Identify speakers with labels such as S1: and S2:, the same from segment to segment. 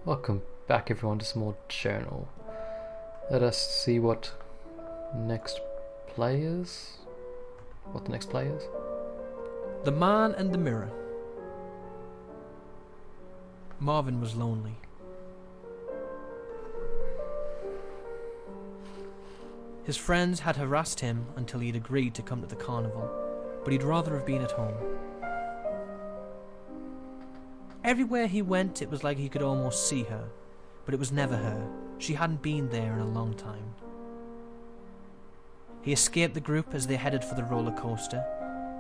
S1: Welcome back everyone to some more journal. Let us see what the next play is.
S2: The Man and the Mirror. Marvin was lonely. His friends had harassed him until he'd agreed to come to the carnival, but he'd rather have been at home. Everywhere he went, it was like he could almost see her, but it was never her. She hadn't been there in a long time. He escaped the group as they headed for the roller coaster.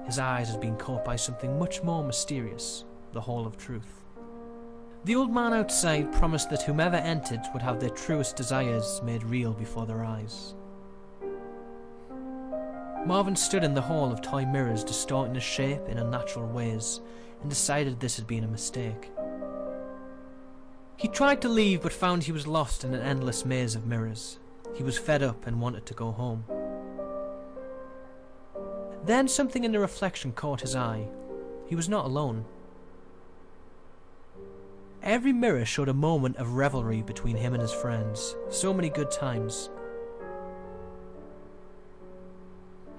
S2: His eyes had been caught by something much more mysterious, the Hall of Truth. The old man outside promised that whomever entered would have their truest desires made real before their eyes. Marvin stood in the hall of toy mirrors distorting his shape in unnatural ways, and decided this had been a mistake. He tried to leave but found he was lost in an endless maze of mirrors. He was fed up and wanted to go home. Then something in the reflection caught his eye. He was not alone. Every mirror showed a moment of revelry between him and his friends. So many good times.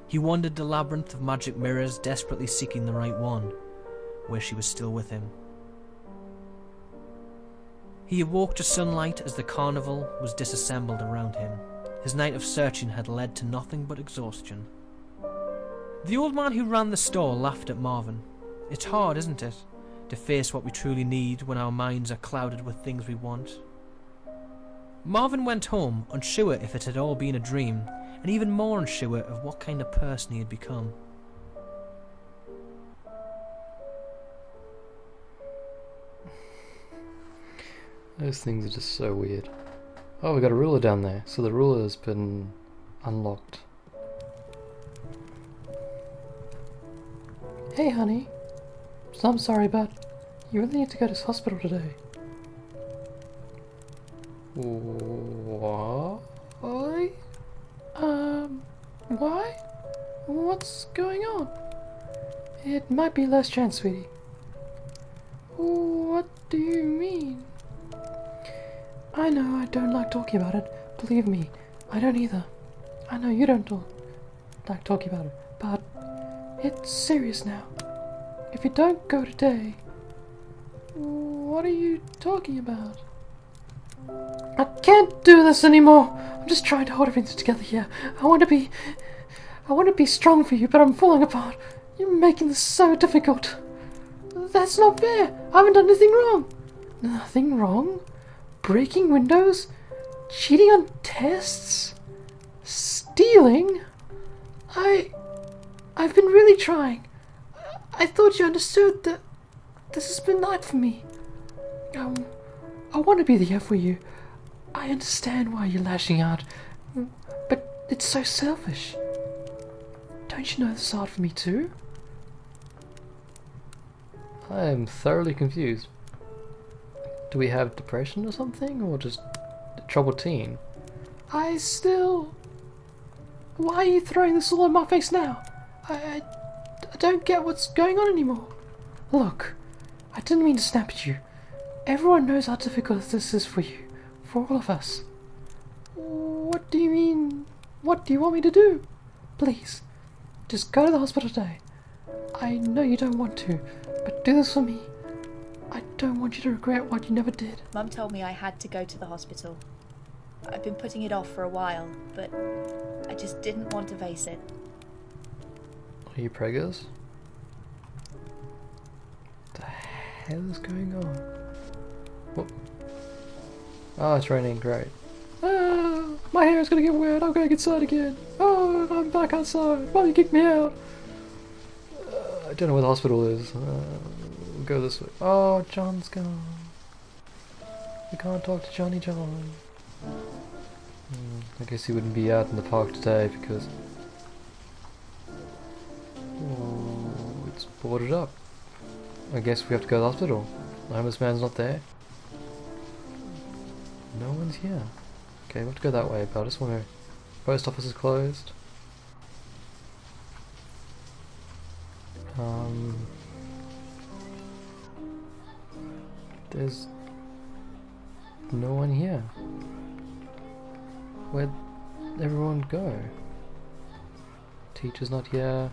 S2: He wandered the labyrinth of magic mirrors, desperately seeking the right one, where she was still with him. He awoke to sunlight as the carnival was disassembled around him. His night of searching had led to nothing but exhaustion. The old man who ran the store laughed at Marvin. It's hard, isn't it, to face what we truly need when our minds are clouded with things we want. Marvin went home, unsure if it had all been a dream, and even more unsure of what kind of person he had become.
S1: Those things are just so weird. Oh, we got a ruler down there, so the ruler has been unlocked. Hey honey, so I'm sorry but you really need to go to hospital today. What? Why? What's going on? It might be last chance, sweetie. What do you mean? I know I don't like talking about it. Believe me, I don't either. I know you don't like talking about it, but it's serious now. If you don't go today, what are you talking about? I can't do this anymore. I'm just trying to hold everything together here. I want to be strong for you, but I'm falling apart. You're making this so difficult. That's not fair. I haven't done anything wrong. Nothing wrong? Breaking windows? Cheating on tests? Stealing? I've been really trying. I thought you understood that this has been life for me. I want to be there for you. I understand why you're lashing out, but it's so selfish. Don't you know this is hard for me too? I am thoroughly confused. Do we have depression or something, or just a troubled teen? Why are you throwing this all in my face now? I don't get what's going on anymore. Look, I didn't mean to snap at you. Everyone knows how difficult this is for you, for all of us. What do you mean? What do you want me to do? Please, just go to the hospital today. I know you don't want to, but do this for me. I don't want you to regret what you never did.
S3: Mum told me I had to go to the hospital. I've been putting it off for a while, but I just didn't want to face it.
S1: Are you preggers? What the hell is going on? Whoop. Oh, it's raining, great. My hair is gonna get wet, I'm gonna get inside again. Oh, I'm back outside, Mommy kicked me out. I don't know where the hospital is. We'll go this way. Oh, John's gone. We can't talk to Johnny John. I guess he wouldn't be out in the park today because it's boarded up. I guess we have to go to the hospital. The homeless man's not there. No one's here. Okay, we have to go that way, but I just want to... Post office is closed. There's no one here. Where'd everyone go? Teacher's not here.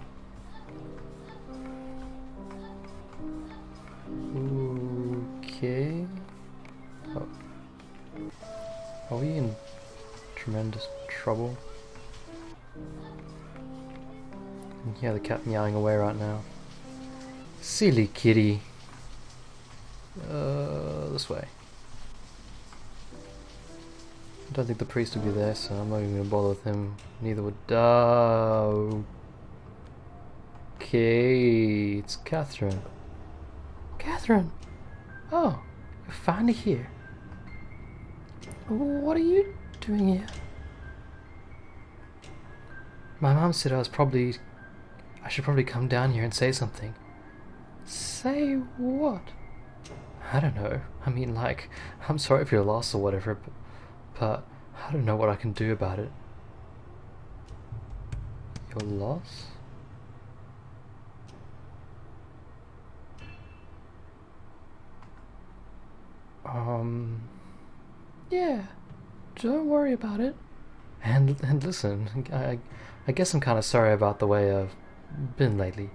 S1: Okay. Oh. Are we in tremendous trouble? Yeah, the cat meowing away right now. Silly kitty. This way. I don't think the priest will be there, so I'm not even gonna bother with him. Neither would. Okay, it's Catherine. Catherine! Oh, you're finally here. What are you doing here? My mom said I should probably come down here and say something. Say what? I don't know. I mean, like, I'm sorry for your loss or whatever, but I don't know what I can do about it. Your loss? Yeah, don't worry about it. And listen, I guess I'm kind of sorry about the way I've been lately.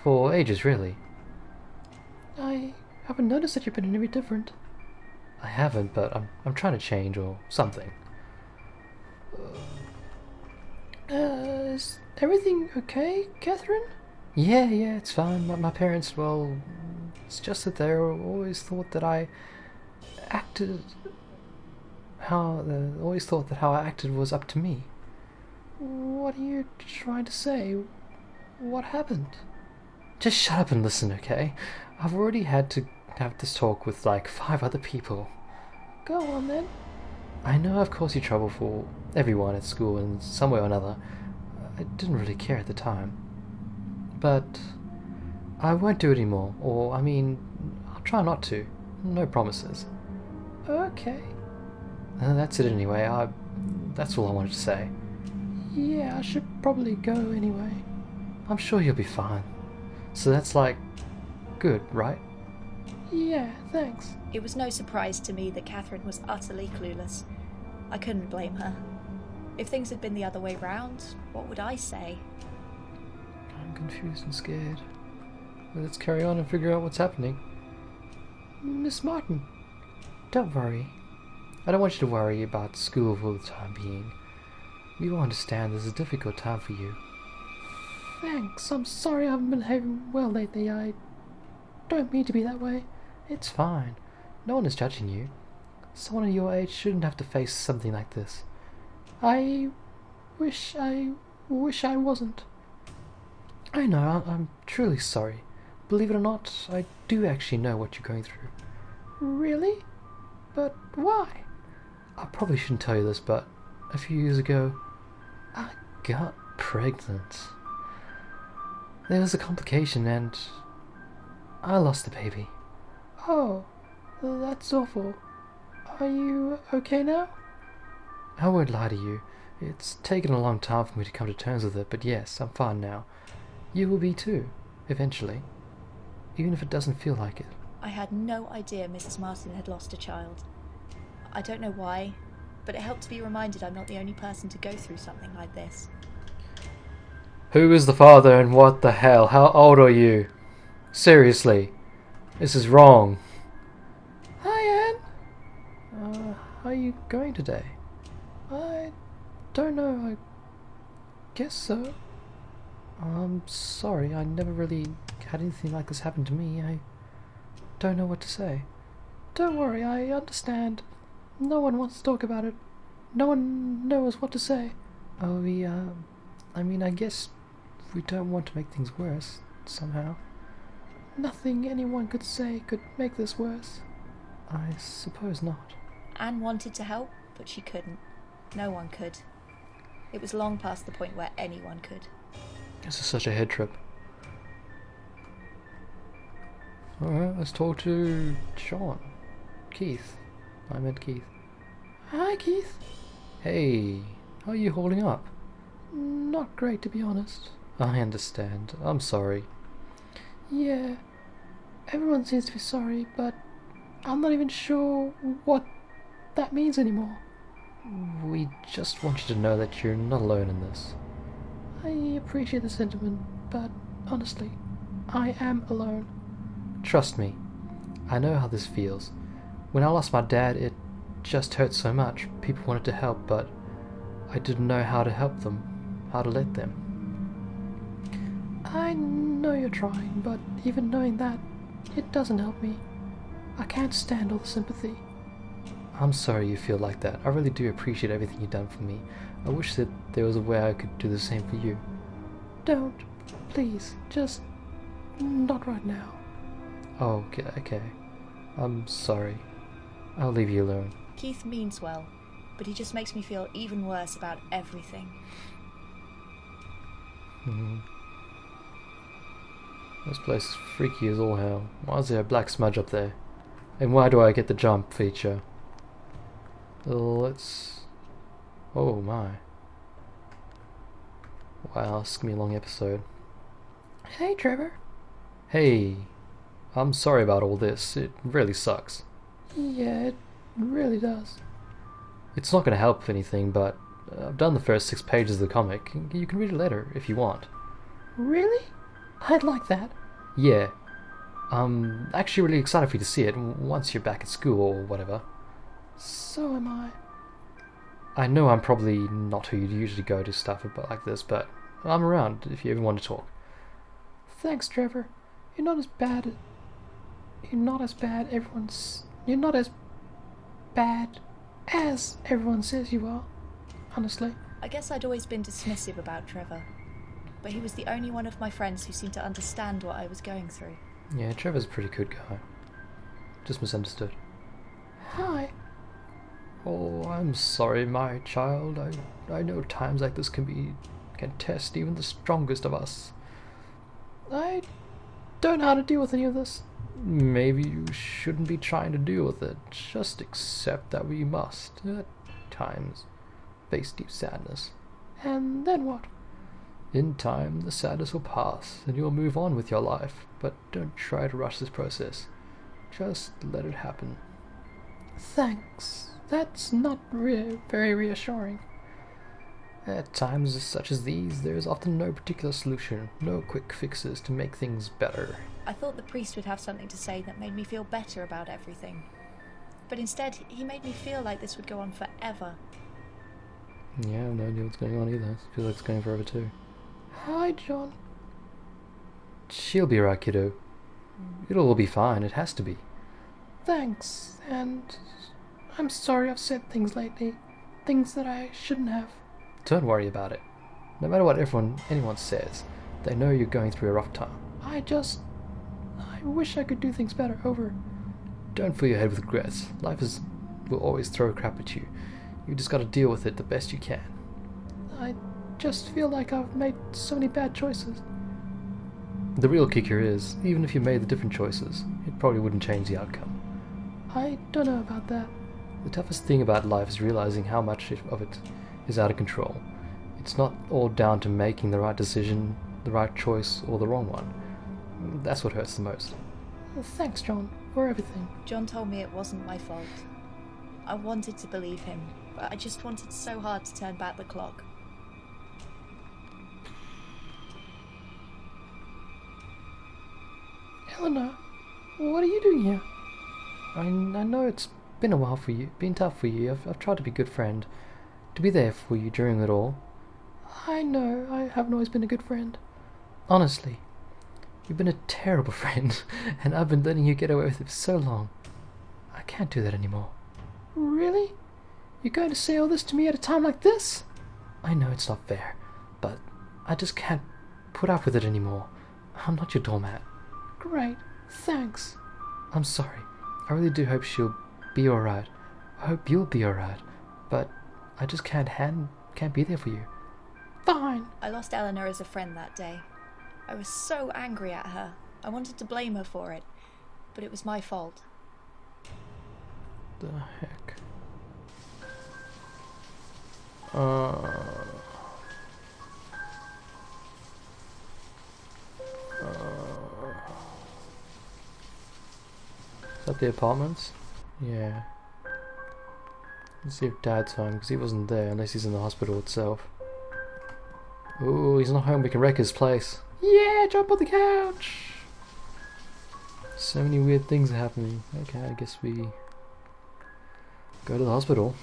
S1: For ages, really. I haven't noticed that you've been any different. I haven't, but I'm trying to change or something. Is everything okay, Catherine? Yeah, it's fine. My parents, well, it's just that they always thought that I acted always thought that how I acted was up to me. What are you trying to say? What happened? Just shut up and listen, okay? I've already had to have this talk with like 5 other people. Go on then. I know I've caused you trouble for everyone at school in some way or another. I didn't really care at the time. But I won't do it anymore, or I mean, I'll try not to. No promises. Okay. That's it anyway. That's all I wanted to say. Yeah, I should probably go anyway. I'm sure you'll be fine. So that's like good, right? Yeah, thanks.
S3: It was no surprise to me that Catherine was utterly clueless. I couldn't blame her. If things had been the other way round, what would I say?
S1: I'm confused and scared. Let's carry on and figure out what's happening. Miss Martin, don't worry. I don't want you to worry about school for the time being. We will understand this is a difficult time for you. Thanks, I'm sorry I haven't been behaving well lately. I don't mean to be that way. It's fine. No one is judging you. Someone at your age shouldn't have to face something like this. I wish I wasn't. I know, I'm truly sorry. Believe it or not, I do actually know what you're going through. Really? But why? I probably shouldn't tell you this, but a few years ago, I got pregnant. There was a complication and I lost the baby. Oh, that's awful. Are you okay now? I won't lie to you. It's taken a long time for me to come to terms with it, but yes, I'm fine now. You will be too, eventually. Even if it doesn't feel like it.
S3: I had no idea Mrs. Martin had lost a child. I don't know why, but it helped to be reminded I'm not the only person to go through something like this.
S1: Who is the father and what the hell? How old are you? Seriously. This is wrong. Hi, Anne. How are you going today? I don't know. I guess so. I'm sorry. I never really had anything like this happen to me. I don't know what to say. Don't worry. I understand. No one wants to talk about it. No one knows what to say. Oh, I mean, I guess we don't want to make things worse, somehow. Nothing anyone could say could make this worse. I suppose not.
S3: Anne wanted to help, but she couldn't. No one could. It was long past the point where anyone could.
S1: This is such a head trip. Alright, let's talk to Sean. Keith. I meant Keith. Hi, Keith. Hey, how are you holding up? Not great, to be honest. I understand. I'm sorry. Yeah, everyone seems to be sorry, but I'm not even sure what means anymore.
S4: We just want you to know that you're not alone in this.
S1: I appreciate the sentiment, but honestly, I am alone.
S4: Trust me, I know how this feels. When I lost my dad, it just hurt so much. People wanted to help, but I didn't know how to help them, how to let them.
S1: I know you're trying, but even knowing that, it doesn't help me. I can't stand all the sympathy.
S4: I'm sorry you feel like that. I really do appreciate everything you've done for me. I wish that there was a way I could do the same for you.
S1: Don't. Please. Just not right now.
S4: Oh, okay. I'm sorry. I'll leave you alone.
S3: Keith means well, but he just makes me feel even worse about everything.
S4: This place is freaky as all hell. Why is there a black smudge up there? And why do I get the jump feature? Let's... Oh my. Wow, this is gonna be a long episode.
S1: Hey, Trevor.
S4: Hey, I'm sorry about all this. It really sucks.
S1: Yeah, it really does.
S4: It's not gonna help anything, but I've done the first 6 pages of the comic. You can read it later if you want.
S1: Really? I'd like that.
S4: Yeah. I'm actually really excited for you to see it once you're back at school or whatever.
S1: So am I.
S4: I know I'm probably not who you'd usually go to stuff about like this, but I'm around if you ever want to talk.
S1: Thanks, Trevor. You're not as bad as everyone says you are. Honestly.
S3: I guess I'd always been dismissive about Trevor, but he was the only one of my friends who seemed to understand what I was going through.
S4: Yeah, Trevor's a pretty good guy. Just misunderstood.
S1: Hi.
S4: Oh, I'm sorry, my child. I know times like this can test even the strongest of us.
S1: I don't know how to deal with any of this.
S4: Maybe you shouldn't be trying to deal with it. Just accept that we must, at times, face deep sadness.
S1: And then what?
S4: In time, the sadness will pass, and you'll move on with your life. But don't try to rush this process. Just let it happen.
S1: Thanks. That's not very reassuring.
S4: At times such as these, there is often no particular solution, no quick fixes to make things better.
S3: I thought the priest would have something to say that made me feel better about everything. But instead, he made me feel like this would go on forever.
S4: Yeah, I have no idea what's going on either. I feel like it's going forever too.
S1: Hi, John.
S4: She'll be right, kiddo. It'll all be fine, it has to be.
S1: Thanks, and I'm sorry I've said things lately. Things that I shouldn't have.
S4: Don't worry about it. No matter what anyone says, they know you're going through a rough time.
S1: I wish I could do things better. Over.
S4: Don't fill your head with regrets. Life will always throw crap at you. You just gotta deal with it the best you can.
S1: I just feel like I've made so many bad choices.
S4: The real kicker is, even if you made the different choices, it probably wouldn't change the outcome.
S1: I don't know about that.
S4: The toughest thing about life is realizing how much of it is out of control. It's not all down to making the right decision, the right choice, or the wrong one. That's what hurts the most.
S1: Thanks, John, for everything.
S3: John told me it wasn't my fault. I wanted to believe him, but I just wanted so hard to turn back the clock.
S1: Eleanor, what are you doing here?
S4: I know it's been a while for you, been tough for you. I've tried to be a good friend, to be there for you during it all.
S1: I know, I haven't always been a good friend.
S4: Honestly, you've been a terrible friend, and I've been letting you get away with it for so long. I can't do that anymore.
S1: Really? You're going to say all this to me at a time like this?
S4: I know it's not fair, but I just can't put up with it anymore. I'm not your doormat.
S1: Great, thanks.
S4: I'm sorry. I really do hope she'll be alright. I hope you'll be alright. But I just can't be there for you.
S1: Fine.
S3: I lost Eleanor as a friend that day. I was so angry at her. I wanted to blame her for it, but it was my fault.
S4: The heck? Is that the apartments? Yeah. Let's see if Dad's home, because he wasn't there unless he's in the hospital itself. Ooh, he's not home. We can wreck his place. Yeah, jump on the couch! So many weird things are happening. Okay, I guess we go to the hospital.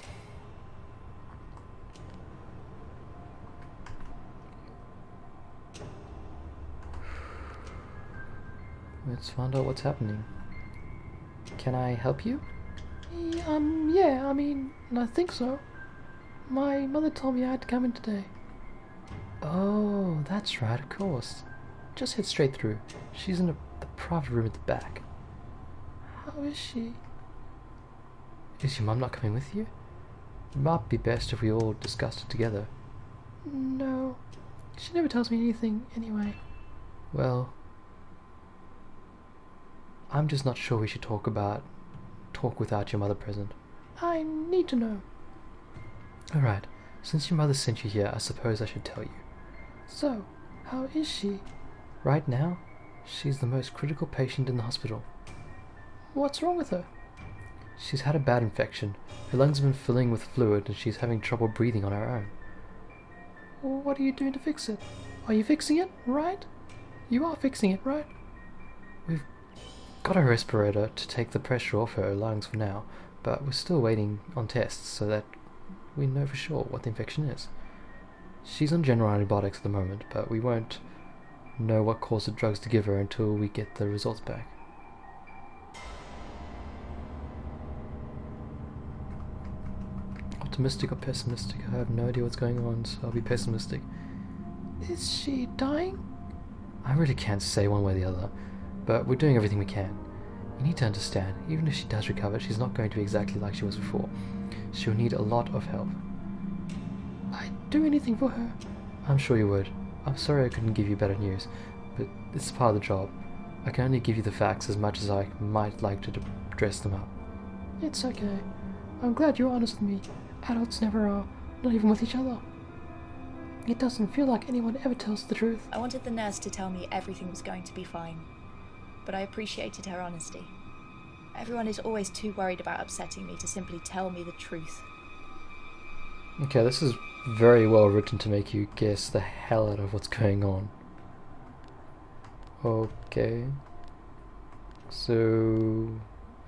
S4: Let's find out what's happening. Can I help you?
S1: Yeah, I mean, I think so. My mother told me I had to come in today.
S4: Oh, that's right, of course. Just head straight through. She's in the private room at the back.
S1: How is she?
S4: Is your mum not coming with you? It might be best if we all discussed it together.
S1: No, she never tells me anything anyway.
S4: Well, I'm just not sure we should talk without your mother present.
S1: I need to know.
S4: Alright, since your mother sent you here, I suppose I should tell you.
S1: So, how is she?
S4: Right now, she's the most critical patient in the hospital.
S1: What's wrong with her?
S4: She's had a bad infection. Her lungs have been filling with fluid and she's having trouble breathing on her own.
S1: What are you doing to fix it? Are you fixing it, right? You are fixing it, right?
S4: We've got a respirator to take the pressure off her lungs for now, but we're still waiting on tests so that we know for sure what the infection is. She's on general antibiotics at the moment, but we won't know what course of drugs to give her until we get the results back. Optimistic or pessimistic? I have no idea what's going on, so I'll be pessimistic.
S1: Is she dying?
S4: I really can't say one way or the other, but we're doing everything we can. You need to understand, even if she does recover, she's not going to be exactly like she was before. She'll need a lot of help.
S1: I'd do anything for her.
S4: I'm sure you would. I'm sorry I couldn't give you better news, but it's part of the job. I can only give you the facts as much as I might like to dress them up.
S1: It's okay. I'm glad you're honest with me. Adults never are, not even with each other. It doesn't feel like anyone ever tells the truth.
S3: I wanted the nurse to tell me everything was going to be fine, but I appreciated her honesty. Everyone is always too worried about upsetting me to simply tell me the truth.
S4: Okay, this is very well written to make you guess the hell out of what's going on. Okay. So,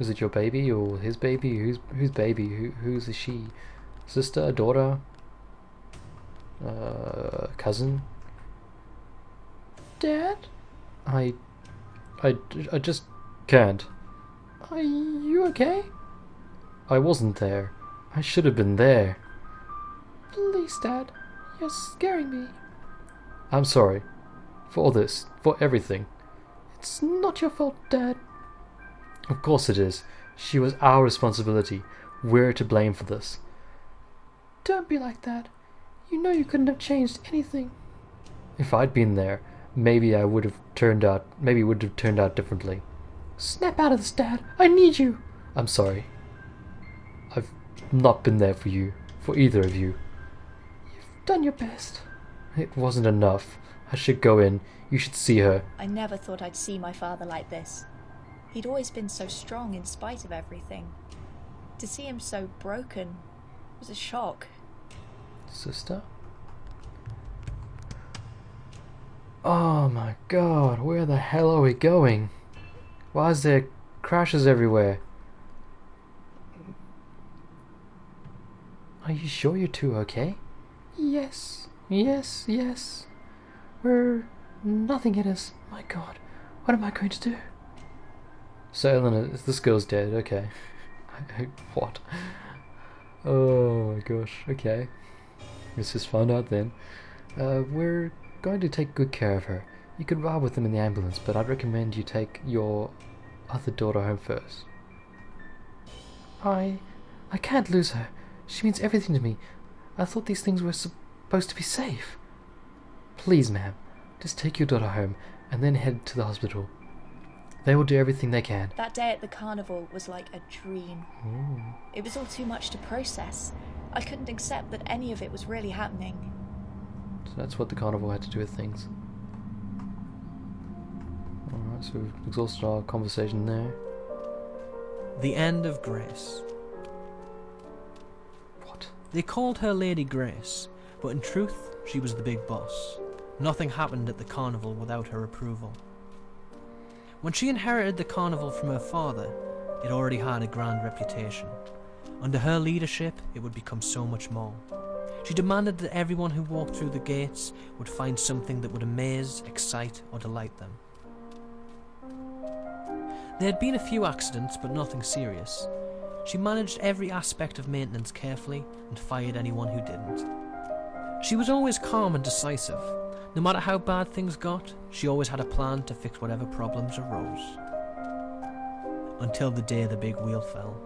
S4: is it your baby or his baby? Whose baby? Who's is she? Sister? Daughter? Cousin?
S1: Dad?
S4: I just can't.
S1: Are you okay?
S4: I wasn't there. I should have been there.
S1: Please, Dad. You're scaring me.
S4: I'm sorry. For all this. For everything.
S1: It's not your fault, Dad.
S4: Of course it is. She was our responsibility. We're to blame for this.
S1: Don't be like that. You know you couldn't have changed anything.
S4: If I'd been there, maybe it would have turned out differently.
S1: Snap out of this, Dad. I need you.
S4: I'm sorry. I've not been there for you. For either of you.
S1: You've done your best.
S4: It wasn't enough. I should go in. You should see her.
S3: I never thought I'd see my father like this. He'd always been so strong in spite of everything. To see him so broken was a shock.
S4: Sister? Oh my god, where the hell are we going? Why is there crashes everywhere? Are you sure you're two okay?
S1: Yes. We're nothing hit us. My god, what am I going to do?
S4: So Eleanor, this girl's dead, okay. What? Oh my gosh, okay. Let's just find out then. We're going to take good care of her. You could ride with them in the ambulance, but I'd recommend you take your other daughter home first.
S1: I can't lose her. She means everything to me. I thought these things were supposed to be safe.
S4: Please, ma'am, just take your daughter home and then head to the hospital. They will do everything they can.
S3: That day at the carnival was like a dream.
S4: Ooh.
S3: It was all too much to process. I couldn't accept that any of it was really happening.
S4: So that's what the carnival had to do with things. Alright, so we've exhausted our conversation there.
S2: The end of Grace. They called her Lady Grace, but in truth she was the big boss. Nothing happened at the carnival without her approval. When she inherited the carnival from her father, it already had a grand reputation. Under her leadership, it would become so much more. She demanded that everyone who walked through the gates would find something that would amaze, excite, or delight them. There had been a few accidents, but nothing serious. She managed every aspect of maintenance carefully and fired anyone who didn't. She was always calm and decisive. No matter how bad things got, she always had a plan to fix whatever problems arose. Until the day the big wheel fell.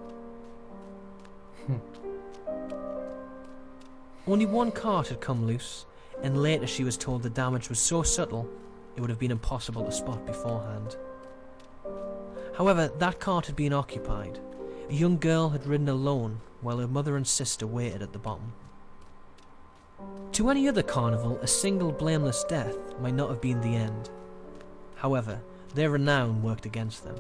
S2: Only one cart had come loose, and later she was told the damage was so subtle it would have been impossible to spot beforehand. However, that cart had been occupied. A young girl had ridden alone while her mother and sister waited at the bottom. To any other carnival, a single blameless death might not have been the end. However, their renown worked against them.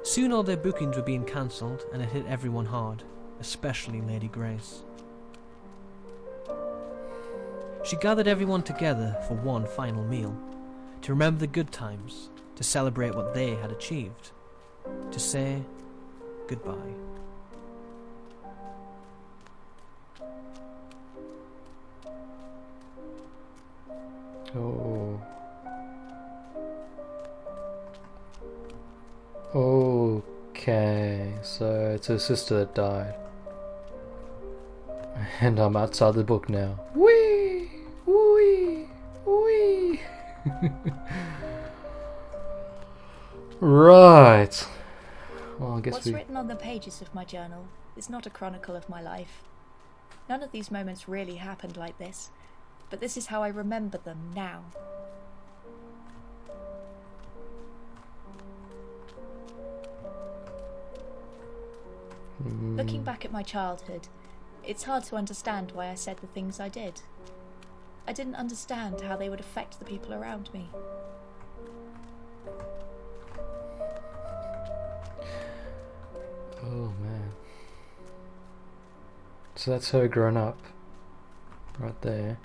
S2: Soon all their bookings were being cancelled, and it hit everyone hard, especially Lady Grace. She gathered everyone together for one final meal, to remember the good times, to celebrate what they had achieved, to say goodbye.
S4: Oh. Okay, so it's her sister that died. And I'm outside the book now. Wee! Wee! Wee! Right. Well, I guess
S3: What's written on the pages of my journal is not a chronicle of my life. None of these moments really happened like this, but this is how I remember them now. Looking back at my childhood, it's hard to understand why I said the things I did. I didn't understand how they would affect the people around me.
S4: Oh man. So that's her grown up. Right there.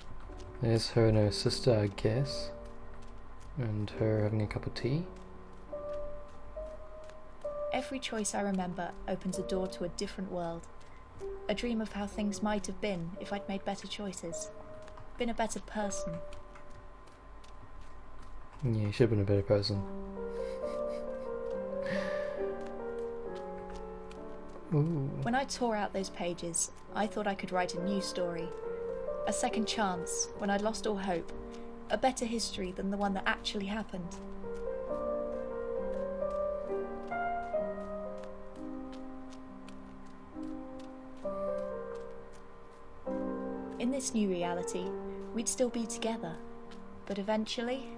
S4: There's her and her sister, I guess. And her having a cup of tea.
S3: Every choice I remember opens a door to a different world. A dream of how things might have been if I'd made better choices. Been a better person.
S4: Yeah, you should have been a better person. Ooh.
S3: When I tore out those pages, I thought I could write a new story. A second chance when I'd lost all hope. A better history than the one that actually happened. In this new reality, we'd still be together. But eventually,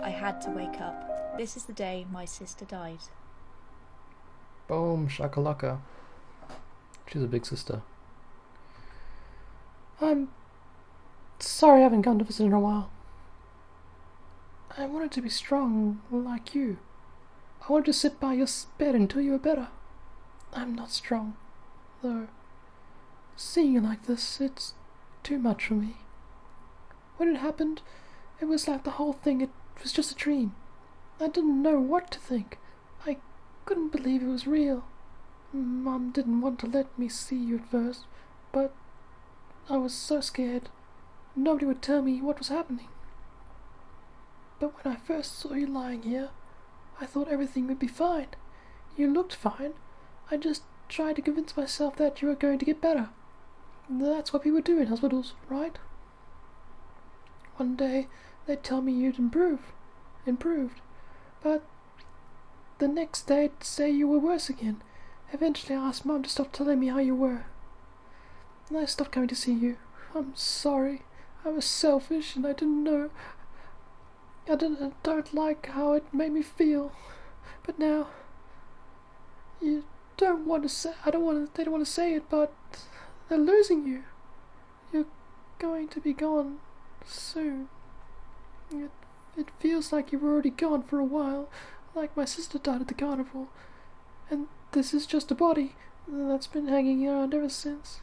S3: I had to wake up. This is the day my sister died.
S4: Boom, shakalaka. She's a big sister.
S1: I'm sorry I haven't gone to visit in a while. I wanted to be strong like you. I wanted to sit by your bed until you were better. I'm not strong, though. Seeing you like this, it's too much for me. When it happened, it was like the whole thing, it was just a dream. I didn't know what to think. I couldn't believe it was real. Mum didn't want to let me see you at first, but I was so scared. Nobody would tell me what was happening. But when I first saw you lying here, I thought everything would be fine. You looked fine. I just tried to convince myself that you were going to get better. That's what people do in hospitals, right? One day, they'd tell me you'd improved. But the next day, they'd say you were worse again. Eventually, I asked Mum to stop telling me how you were. And I stopped coming to see you. I'm sorry. I was selfish and I didn't know. I don't like how it made me feel. But now, you don't want to say. They don't want to say it, but they're losing you. You're going to be gone soon. It feels like you were already gone for a while, like my sister died at the carnival, and this is just a body that's been hanging around ever since.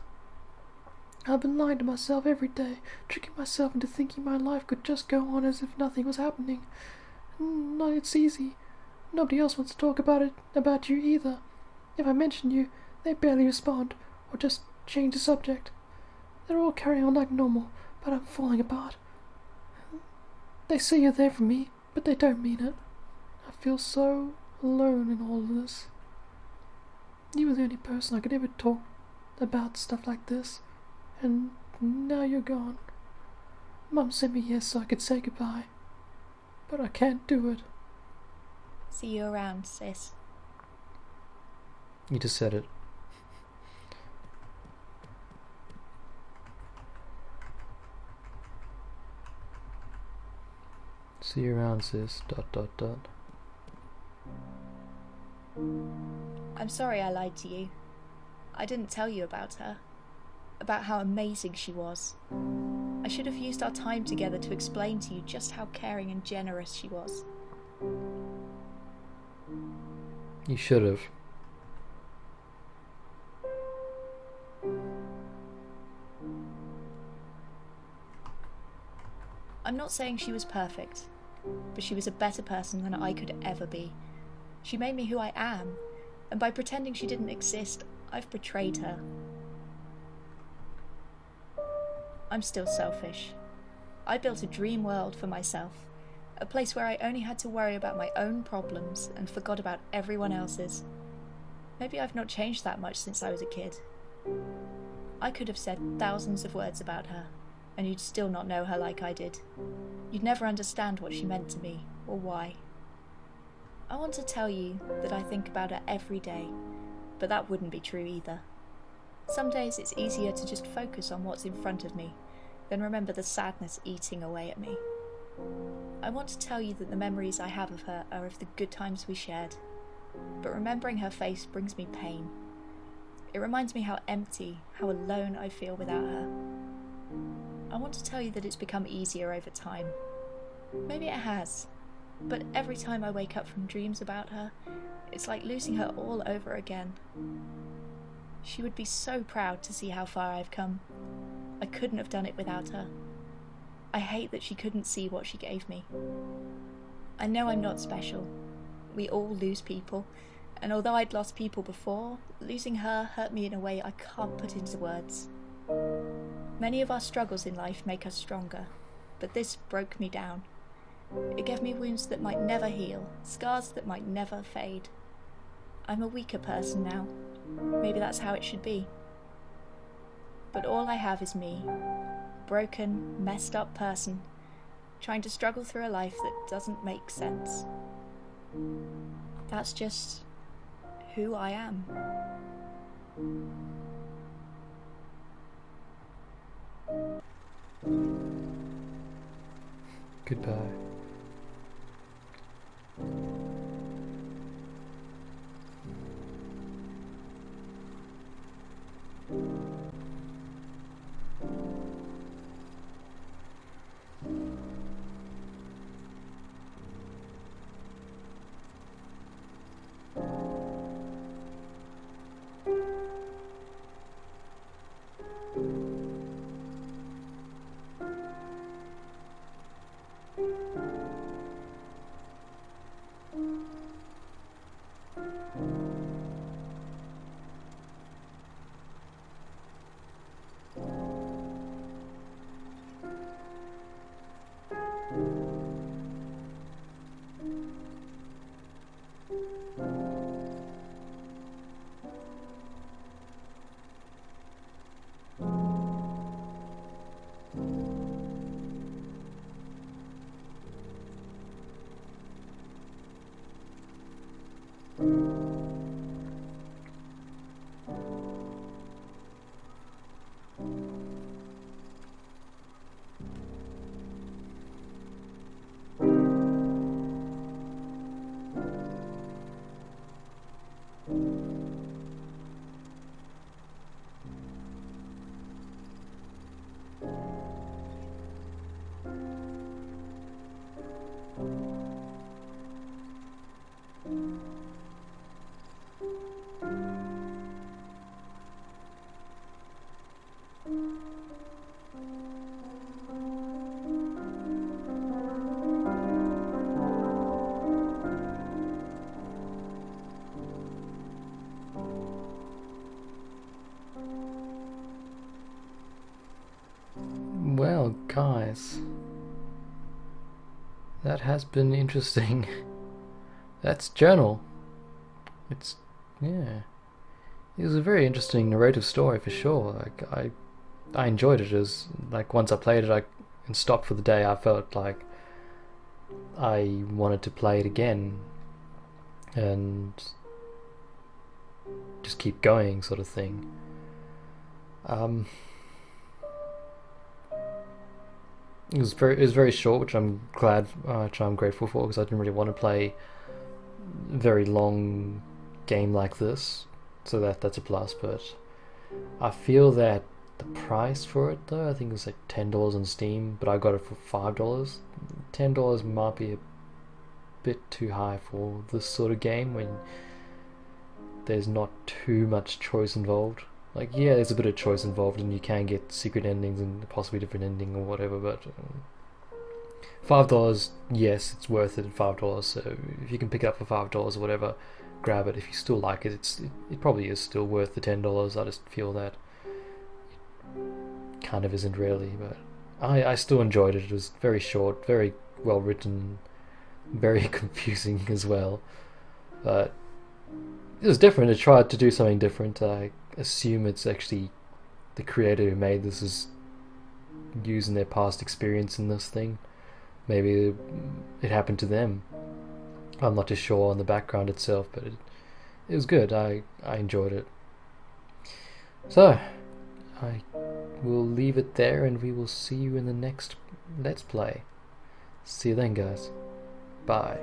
S1: I've been lying to myself every day, tricking myself into thinking my life could just go on as if nothing was happening. No, it's easy. Nobody else wants to talk about you either. If I mention you, they barely respond, or just change the subject. They're all carrying on like normal, but I'm falling apart. They say you're there for me, but they don't mean it. I feel so alone in all of this. You were the only person I could ever talk about stuff like this, and now you're gone. Mum sent me here so I could say goodbye, but I can't do it.
S3: See you around, sis.
S4: You just said it. See you around, sis. ...
S3: I'm sorry I lied to you. I didn't tell you about her. About how amazing she was. I should have used our time together to explain to you just how caring and generous she was.
S4: You should have.
S3: I'm not saying she was perfect, but she was a better person than I could ever be. She made me who I am, and by pretending she didn't exist, I've betrayed her. I'm still selfish. I built a dream world for myself, a place where I only had to worry about my own problems and forgot about everyone else's. Maybe I've not changed that much since I was a kid. I could have said thousands of words about her, and you'd still not know her like I did. You'd never understand what she meant to me, or why. I want to tell you that I think about her every day, but that wouldn't be true either. Some days it's easier to just focus on what's in front of me than remember the sadness eating away at me. I want to tell you that the memories I have of her are of the good times we shared, but remembering her face brings me pain. It reminds me how empty, how alone I feel without her. I want to tell you that it's become easier over time. Maybe it has, but every time I wake up from dreams about her, it's like losing her all over again. She would be so proud to see how far I've come. I couldn't have done it without her. I hate that she couldn't see what she gave me. I know I'm not special. We all lose people, and although I'd lost people before, losing her hurt me in a way I can't put into words. Many of our struggles in life make us stronger, but this broke me down. It gave me wounds that might never heal, scars that might never fade. I'm a weaker person now. Maybe that's how it should be. But all I have is me. Broken, messed up person, trying to struggle through a life that doesn't make sense. That's just who I am.
S4: Goodbye. guys. That has been interesting. That's Journal. It's, yeah. It was a very interesting narrative story for sure. Like, I enjoyed it. As like, once I played it and stopped for the day, I felt like I wanted to play it again and just keep going, sort of thing. It was very short, which I'm grateful for, because I didn't really want to play a very long game like this, so that's a plus. But I feel that the price for it, though, I think it was like $10 on Steam, but I got it for $5. $10 might be a bit too high for this sort of game when there's not too much choice involved. Like, yeah, there's a bit of choice involved, and you can get secret endings and possibly different ending or whatever, but $5, yes, it's worth it at $5, so if you can pick it up for $5 or whatever, grab it. If you still like it, it probably is still worth the $10. I just feel that it kind of isn't really, but I still enjoyed it. It was very short, very well written, very confusing as well, but it was different. It tried to do something different. I assume it's actually the creator who made this is using their past experience in this thing. Maybe it happened to them. I'm not too sure on the background itself, but it was good. I enjoyed it. So I will leave it there, and we will see you in the next Let's Play. See you then, guys. Bye.